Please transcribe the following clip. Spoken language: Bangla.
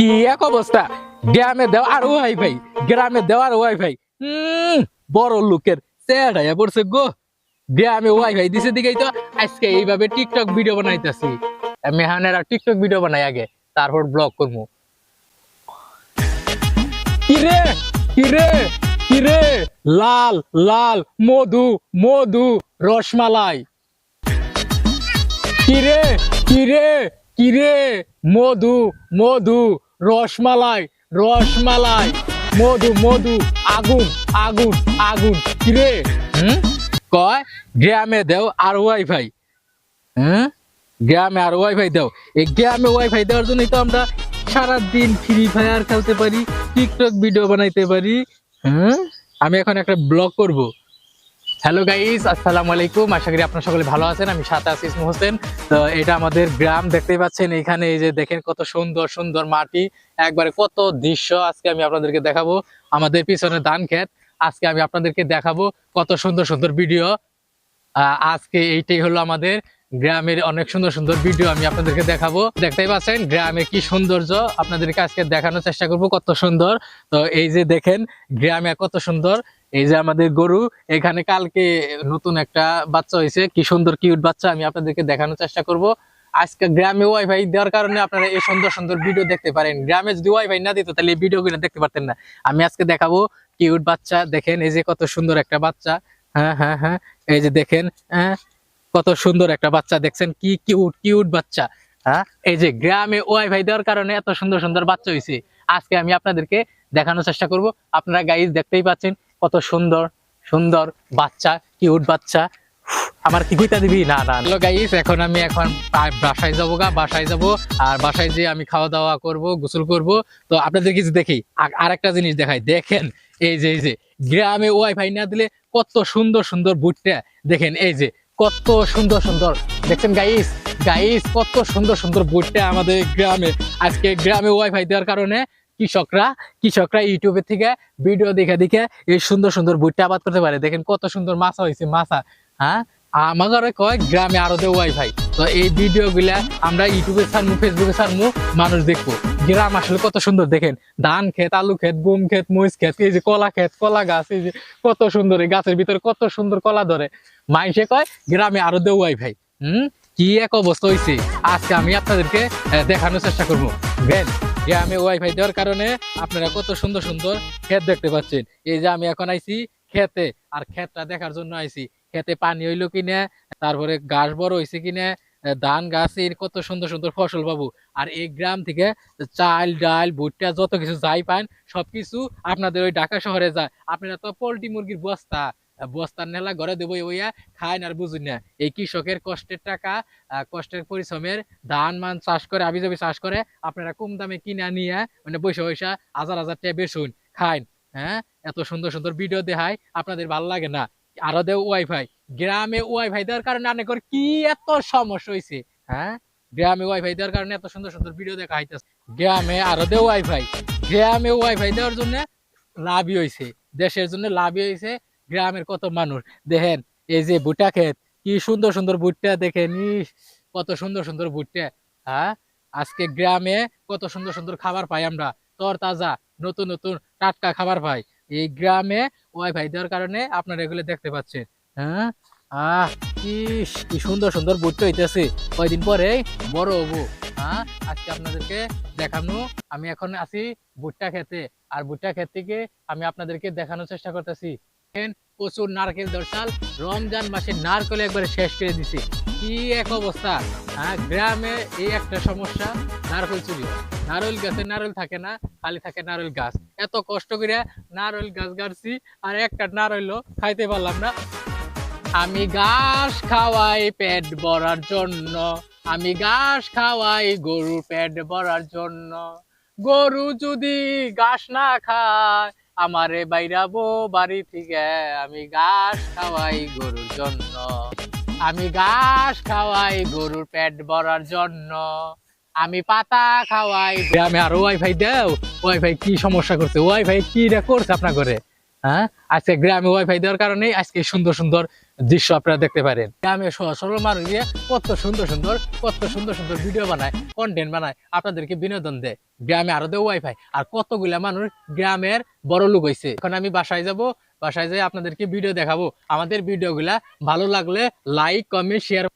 কি এক অবস্থা, গ্রামে দেওয়া আর ওয়াইফাই, গ্রামে দেওয়ার ওয়াইফাই। বড় লোকের চেহারা পড়ছে গো। গ্রামে ওয়াইফাই দিছে দিকেই তো আজকে এইভাবে টিকটক ভিডিও বানাইতেছি। মেহানেরা টিকটক ভিডিও বানাই আগে, তারপর ব্লগ করবো। কিরে কিরে কিরে, লাল লাল মধু মধু রসমালাই। কিরে কিরে কিরে, মধু মধু রসমালাই রসমালাই, মধু মধু, আগুন আগুন আগুন। কিরে কয় গ্রামে দেও আর ওয়াইফাই। গ্রামে আর ওয়াইফাই দাও। এই গ্রামে ওয়াইফাই দেওয়ার জন্যই তো আমরা সারাদিন ফ্রি ফায়ার খেলতে পারি, টিকটক ভিডিও বানাইতে পারি। আমি এখন একটা ব্লগ করব। হ্যালো গাইস, আসসালামু আলাইকুম। আশা করি আপনারা সকলে ভালো আছেন। আমি সাথে আছি ইসমু হোসেন। তো এটা আমাদের গ্রাম, দেখতেই পাচ্ছেন। এখানে এই যে দেখেন কত সুন্দর সুন্দর মাটি, একবারে কত দৃশ্য আজকে আমি আপনাদেরকে দেখাবো। আমাদের পিছনে ধান ক্ষেত, আজকে আমি আপনাদেরকে দেখাবো কত সুন্দর সুন্দর ভিডিও। আজকে এইটাই হলো আমাদের গ্রামের অনেক সুন্দর সুন্দর ভিডিও আমি আপনাদেরকে দেখাবো। দেখতেই পাচ্ছেন গ্রামের কি সৌন্দর্য, আপনাদেরকে আজকে দেখানোর চেষ্টা করব কত সুন্দর। তো এই যে দেখেন গ্রামে কত সুন্দর। এই যে আমাদের গরু, এখানে কালকে নতুন একটা বাচ্চা হয়েছে, কি সুন্দর কিউট বাচ্চা, আমি আপনাদেরকে দেখানোর চেষ্টা করব। আজকে গ্রামে ওয়াইফাই দেওয়ার কারণে আপনারা এই সুন্দর সুন্দর ভিডিও দেখতে পারেন। গ্রামে যদি ওয়াইফাই না দিত তাহলে এই ভিডিওগুলো দেখতে পারতেন না। আমি আজকে দেখাবো কিউট বাচ্চা। দেখেন এই যে কত সুন্দর একটা বাচ্চা। হ্যাঁ হ্যাঁ হ্যাঁ, এই যে দেখেন কত সুন্দর একটা বাচ্চা, দেখছেন কি কিউট কিউট বাচ্চা। হ্যাঁ, এই যে গ্রামে ওয়াইফাই দেওয়ার কারণে এত সুন্দর সুন্দর বাচ্চা হয়েছে। আজকে আমি আপনাদেরকে দেখানোর চেষ্টা করব। আপনারা গাইজ দেখতেই পাচ্ছেন কত সুন্দর সুন্দর বাচ্চা, কিউট বাচ্চা। আমার কি কইতা দিবি? না না। হ্যালো গাইস, এখন আমি বাসায় যাবো বাসায় যাব। আর বাসায় যেয়ে আমি খাওয়া দাওয়া করব, গোসল করব। তো আপনাদের কিছু দেখি, আরেকটা জিনিস দেখাই। দেখেন এই যে গ্রামে ওয়াইফাই না দিলে কত সুন্দর সুন্দর ভুট্টা। দেখেন এই যে কত সুন্দর সুন্দর, দেখছেন গাইস গাইস কত সুন্দর সুন্দর ভুট্টা আমাদের গ্রামে। আজকে গ্রামে ওয়াইফাই দেওয়ার কারণে কৃষকরা ইউটিউবের থেকে ভিডিও দেখে দেখে এই সুন্দর সুন্দর ভুট্টা আবাদ করতে পারে। দেখেন কত সুন্দর মাছা হয়েছে, মাছা। হ্যাঁ, আমার কয় গ্রামে আরো দেয় ওয়াইফাই। তো এই ভিডিও গুলা আমরা ইউটিউবে ছাড়বো, ফেসবুকে ছাড়বো, মানুষ দেখবো। গ্রাম আসলে কত সুন্দর। দেখেন ধান ক্ষেত, আলু ক্ষেত, গম ক্ষেত, মরিচ ক্ষেত, এই যে কলা ক্ষেত, কলা গাছ, এই যে কত সুন্দর, এই গাছের ভিতরে কত সুন্দর কলা ধরে। মাইসে কয় গ্রামে আরো দেয় ওয়াইফাই। কি এক অবস্থা হয়েছে, আজকে আমি আপনাদেরকে দেখানোর চেষ্টা করবো। গ্রামে ওয়াইফাই দেওয়ার কারণে আপনারা কত সুন্দর সুন্দর ক্ষেত দেখতে পাচ্ছেন। এই যে আমি এখন আইছি ক্ষেতে, আর ক্ষেতটা দেখার জন্য আইছি। ক্ষেতে পানি হইলো কিনা, তারপরে গাছ বড় হয়েছে কিনা, ধান গাছের কত সুন্দর সুন্দর ফসল পাবো। আর এই গ্রাম থেকে চাল ডাল ভুট্টা যত কিছু যাই পান, সবকিছু আপনাদের ওই ঢাকা শহরে যায়। আপনারা তো পোল্ট্রি মুরগির বস্তার নেলা ঘরে দেবো, ওইয়া খায় আর বুঝুন না। এই কৃষকের কষ্টের টাকা, কষ্টের পরিশ্রমের ধান মান চাষ করে, আবি যাবি চাষ করে, আপনারা কম দামে কিনা নিয়ে মানে বৈশা বৈশা হাজার হাজার টাকা বেশুন খায়। হ্যাঁ, এত সুন্দর সুন্দর ভিডিও দেখায়, আপনাদের ভালো লাগে না? আরো দেও ওয়াইফাই। গ্রামে ওয়াইফাই দেওয়ার কারণে অনেকের কি এত সমস্যা হয়েছে। হ্যাঁ, গ্রামে ওয়াইফাই দেওয়ার কারণে এত সুন্দর সুন্দর ভিডিও দেখা হইতেছে। গ্রামে আরো দেও ওয়াইফাই। গ্রামে ওয়াইফাই দেওয়ার জন্য লাভই হয়েছে, দেশের জন্য লাভই হয়েছে। গ্রামের কত মানুষ দেখেন, এই যে ভুট্টা ক্ষেত, কি সুন্দর সুন্দর ভুট্টা। দেখেন কত সুন্দর সুন্দর ভুট্টা। হ্যাঁ, আজকে গ্রামে কত সুন্দর সুন্দর খাবার পাই আমরা, তরতাজা নতুন নতুন টাটকা খাবার পাই এই গ্রামে ওয়াইফাই দেওয়ার কারণে। আপনারা এগুলো দেখতে পাচ্ছেন। হ্যাঁ, কি সুন্দর সুন্দর ভুট্টা হইতেছে, কয়দিন পরে বড় হবো। হ্যাঁ, আজকে আপনাদেরকে দেখানো। আমি এখন আছি ভুট্টা খেতে, আর ভুট্টা ক্ষেত থেকে আমি আপনাদেরকে দেখানোর চেষ্টা করতেছি। প্রচুর নারকেল দর্শাল, রমজান মাসে নারকেল একবারে শেষ করে দিছে। কি এক অবস্থা। হ্যাঁ, গ্রামে এই একটা সমস্যা, নারকেল চুরি। নারকেল গাছে নারকেল থাকে না, খালি থাকে নারকেল গাছ। এত কষ্ট করে নারকেল গাছ গাড়ছি, আর একটা নারকেল খাইতে পারলাম না। আমি ঘাস খাওয়াই পেট ভরার জন্য, আমি ঘাস খাওয়াই গরুর পেট ভরার জন্য। গরু যদি ঘাস না খায় আমারে বাইরাবো বাড়ি থেকে। আমি ঘাস খাওয়াই গরুর জন্য, আমি ঘাস খাওয়াই গরুর পেট ভরার জন্য, আমি পাতা খাওয়াই। গ্রামে আরো ওয়াইফাই দেও। ওয়াইফাই কি সমস্যা করছে? ওয়াইফাই কি করছে আপনার ঘরে? হ্যাঁ, আজকে গ্রামে ওয়াইফাই দেওয়ার কারণে আজকে সুন্দর সুন্দর দৃশ্য আপনারা দেখতে পারেন। গ্রামে সহজ সরল মানুষ দিয়ে কত সুন্দর সুন্দর ভিডিও বানায়, কন্টেন্ট বানায়, আপনাদেরকে বিনোদন দেয়। গ্রামে আরো দেয় ওয়াইফাই, আর কতগুলা মানুষ গ্রামের বড় লোক হয়েছে। এখন আমি বাসায় যাব, বাসায় যাই আপনাদেরকে ভিডিও দেখাবো। আমাদের ভিডিওগুলা ভালো লাগলে লাইক, কমেন্ট, শেয়ার